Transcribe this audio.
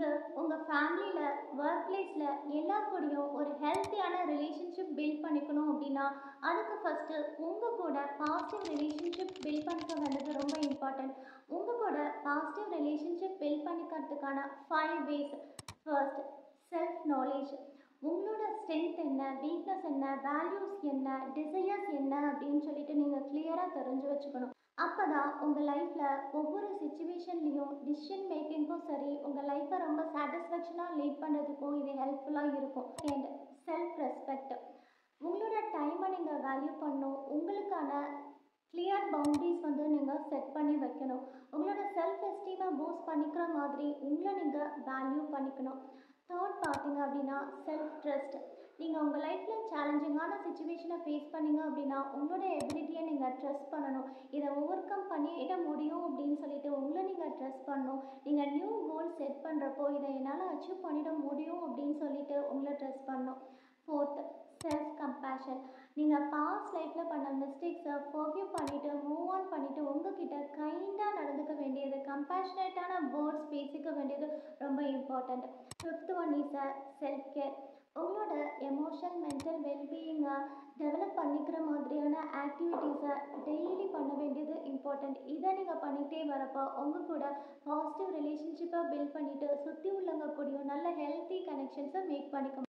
நீங்கள் உங்கள் ஃபேமிலியில் ஒர்க் பிளேஸில் எல்லார் கூடயும் ஒரு ஹெல்த்தியான ரிலேஷன்ஷிப் பில்ட் பண்ணிக்கணும் அப்படின்னா அதுக்கு ஃபஸ்ட்டு உங்கள் கூட பாசிட்டிவ் ரிலேஷன்ஷிப் பில்ட் பண்ணிக்க வேண்டியது ரொம்ப இம்பார்ட்டன்ட். உங்கள் கூட பாசிட்டிவ் ரிலேஷன்ஷிப் பில்ட் பண்ணிக்கிறதுக்கான 5 ways. First, self knowledge. உங்களோட ஸ்ட்ரென்த் என்ன, வீக்னஸ் என்ன, வேல்யூஸ் என்ன, டிசையர்ஸ் என்ன அப்படின்னு சொல்லிட்டு நீங்கள் கிளியராக தெரிஞ்சு வச்சுக்கணும். அப்போ தான் உங்கள் லைஃப்பில் ஒவ்வொரு சுச்சுவேஷன்லேயும் டிசிஷன் மேக்கிங்க்கும் சரி, உங்கள் லைஃப்பை ரொம்ப சாட்டிஸ்ஃபேக்ஷனாக லீட் பண்ணுறதுக்கும் இது ஹெல்ப்ஃபுல்லாக இருக்கும். And self respect. உங்களோட டைமை நீங்கள் வேல்யூ பண்ணணும். உங்களுக்கான கிளியர் பவுண்டரிஸ் நீங்கள் செட் பண்ணி வைக்கணும். உங்களோட செல்ஃப் எஸ்டீமை பூஸ்ட் பண்ணிக்கிற மாதிரி உங்களை நீங்கள் வேல்யூ பண்ணிக்கணும். தேர்ட் பார்த்தீங்க அப்படின்னா செல்ஃப் ட்ரஸ்ட். நீங்கள் உங்கள் லைஃப்பில் சேலஞ்சிங்கான சுச்சுவேஷனை ஃபேஸ் பண்ணீங்க அப்படின்னா உங்களோட எபிலிட்டியை நீங்கள் ட்ரஸ்ட் பண்ணணும். இதை ஓவர் கம் பண்ணிட முடியும் அப்படின்னு சொல்லிட்டு உங்களை நீங்கள் ட்ரஸ்ட் பண்ணணும். நீங்கள் நியூ கோல் செட் பண்ணுறப்போ இதை என்னால் அச்சீவ் பண்ணிட முடியும் அப்படின்னு சொல்லிட்டு உங்களை ட்ரஸ்ட் பண்ணணும். Fourth, self compassion. நீங்கள் பாஸ்ட் லைஃப்பில் பண்ண மிஸ்டேக்ஸை ஃபர்கிவ் பண்ணிவிட்டு மூவ் ஆன் பண்ணிவிட்டு உங்ககிட்ட கைண்டாக நடந்துக்க வேண்டியது, கம்பேஷனேட்டான வேர்ட்ஸ் பேசிக்க வேண்டியது ரொம்ப important. Fifth one is self care. உங்களோட எமோஷன், மென்டல் வெல்பீயிங்கை டெவலப் பண்ணிக்கிற மாதிரியான ஆக்டிவிட்டீஸை டெய்லி பண்ண வேண்டியது இம்பார்ட்டண்ட். இதை நீங்கள் பண்ணிகிட்டே வரப்போ உங்கள் கூட பாசிட்டிவ் ரிலேஷன்ஷிப்பை பில்ட் பண்ணிவிட்டு சுற்றி உள்ளவங்க கூடயும் நல்ல ஹெல்த்தி கனெக்ஷன்ஸை மேக் பண்ணிக்க